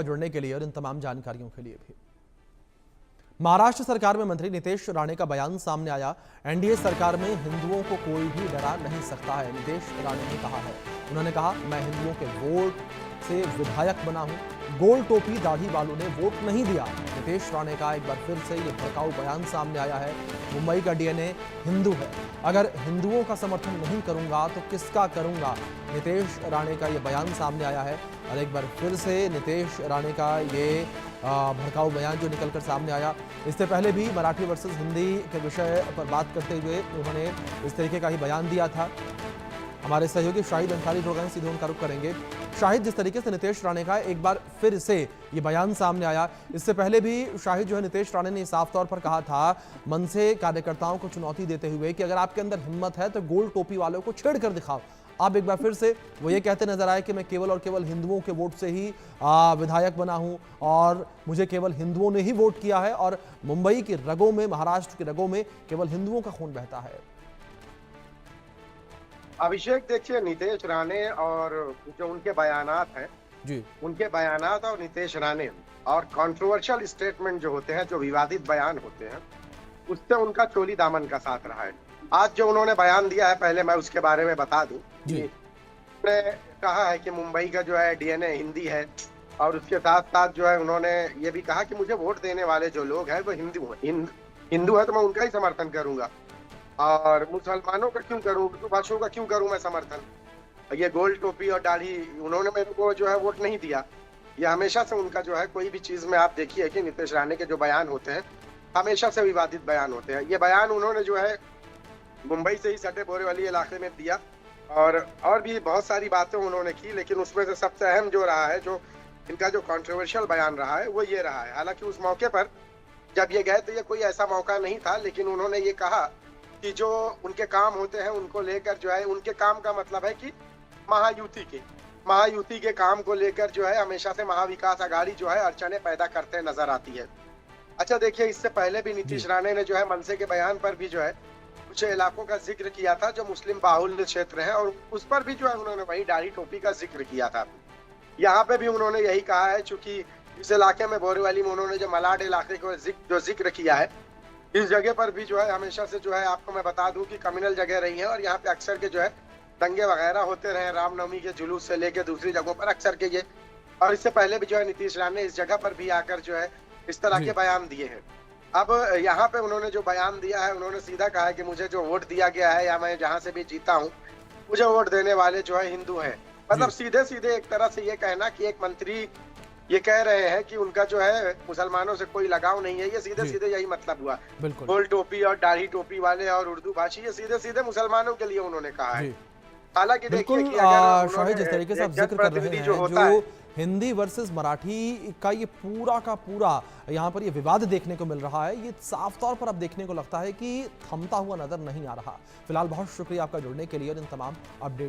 जुड़ने के लिए और इन तमाम जानकारियों के लिए भी। महाराष्ट्र सरकार में मंत्री नीतेश राणे का बयान सामने आया। एनडीए सरकार में हिंदुओं को कोई भी डरा नहीं सकता है, नीतेश राणे ने कहा है। उन्होंने कहा, मैं हिंदुओं के वोट से विधायक बना हूं, गोल टोपी दाढ़ी वालों ने वोट नहीं दिया। नीतेश राणे का एक बार फिर से ये भड़काऊ बयान सामने आया है। मुंबई का डीएनए हिंदू है, अगर हिंदुओं का समर्थन नहीं करूंगा तो किसका करूंगा। नीतेश राणे का ये बयान सामने आया है और एक बार फिर से नीतेश राणे का ये भड़काऊ बयान जो निकलकर सामने आया। इससे पहले भी मराठी वर्सेस हिंदी के विषय पर बात करते हुए उन्होंने इस तरीके का ही बयान दिया था। हमारे सहयोगी शाहिद अंसारी जुड़ गए, सीधे उनका रुख करेंगे। शाहिद, जिस तरीके से नीतेश राणे का एक बार फिर से ये बयान सामने आया, इससे पहले भी शाहिद जो है नीतेश राणे ने साफ तौर पर कहा था मनसे कार्यकर्ताओं को चुनौती देते हुए कि अगर आपके अंदर हिम्मत है तो गोल टोपी वालों को छेड़ कर दिखाओ। अब एक बार फिर से वो ये कहते नजर आए कि मैं केवल और केवल हिंदुओं के वोट से ही विधायक बना हूं और मुझे केवल हिंदुओं ने ही वोट किया है और मुंबई की रगों में, महाराष्ट्र की रगों में केवल हिंदुओं का खून बहता है। अभिषेक, देखिए, नीतेश राणे और जो उनके बयानात हैं जी, उनके बयानात और नीतेश राणे और कंट्रोवर्शियल स्टेटमेंट जो होते हैं, जो विवादित बयान होते हैं, उससे उनका चोली दामन का साथ रहा है। आज जो उन्होंने बयान दिया है, पहले मैं उसके बारे में बता दूं कि उन्होंने कहा है कि मुंबई का जो है डीएनए हिंदी है और उसके साथ साथ जो है उन्होंने ये भी कहा कि मुझे वोट देने वाले जो लोग हैं वो हिंदू है तो मैं उनका ही समर्थन करूंगा और मुसलमानों का क्यों करूं, उर्दू भाषियों का क्यों करूं मैं समर्थन। ये गोल टोपी और दाढ़ी, उन्होंने मेरे को जो है वोट नहीं दिया। ये हमेशा से उनका जो है, कोई भी चीज में आप देखिए कि नीतीश राणे के जो बयान होते हैं हमेशा से विवादित बयान होते हैं। ये बयान उन्होंने जो है मुंबई से ही सटे बोरीवली इलाके में दिया और भी बहुत सारी बातें उन्होंने की, लेकिन उसमें से सबसे अहम जो रहा है, जो इनका जो कंट्रोवर्शियल बयान रहा है, वो ये रहा है। हालांकि उस मौके पर जब ये गए तो ये कोई ऐसा मौका नहीं था, लेकिन उन्होंने ये कहा कि जो उनके काम होते हैं उनको लेकर जो है, उनके काम का मतलब है कि महायुति के काम को लेकर जो है हमेशा से महाविकास आघाड़ी जो है अड़चने पैदा करते नजर आती है। अच्छा, देखिए, इससे पहले भी नीतीश राणे ने जो है मनसे के बयान पर भी जो है कुछ इलाकों का जिक्र किया था जो मुस्लिम बाहुल्य क्षेत्र है और उस पर भी जो है उन्होंने वही दाढ़ी टोपी का जिक्र किया था। यहाँ पे भी उन्होंने यही कहा है, चूंकि इस इलाके में बोरीवली में उन्होंने जो मलाड इलाके को जो जिक्र किया है, इस जगह पर भी जो है हमेशा से जो है, आपको मैं बता दूं कि कम्युनल जगह रही है और यहाँ पे अक्सर के जो है दंगे वगैरह होते रहे, रामनवमी के जुलूस से लेकर दूसरी जगहों पर अक्सर के ये, और इससे पहले भी जो है नीतीश राणे ने इस जगह पर भी आकर जो है इस तरह के बयान दिए हैं। अब यहाँ पे उन्होंने जो बयान दिया है, उन्होंने सीधा कहा है कि मुझे जो वोट दिया गया है या मैं जहाँ से भी जीता हूँ, मुझे वोट देने वाले जो है हिंदू हैं। मतलब सीधे सीधे एक तरह से ये कहना कि एक मंत्री ये कह रहे हैं कि उनका जो है मुसलमानों से कोई लगाव नहीं है, ये सीधे सीधे यही मतलब हुआ। गोल टोपी और दाढ़ी टोपी वाले और उर्दू भाषी, ये सीधे सीधे मुसलमानों के लिए उन्होंने कहा है। हालांकि देखिए कि अगर शाहिद, जिस तरीके से आप जिक्र कर रहे हैं, जो हिंदी वर्सेस मराठी का ये पूरा का पूरा यहाँ पर ये विवाद देखने को मिल रहा है, ये साफ तौर पर अब देखने को लगता है कि थमता हुआ नजर नहीं आ रहा। फिलहाल बहुत शुक्रिया आपका जुड़ने के लिए और इन तमाम अपडेट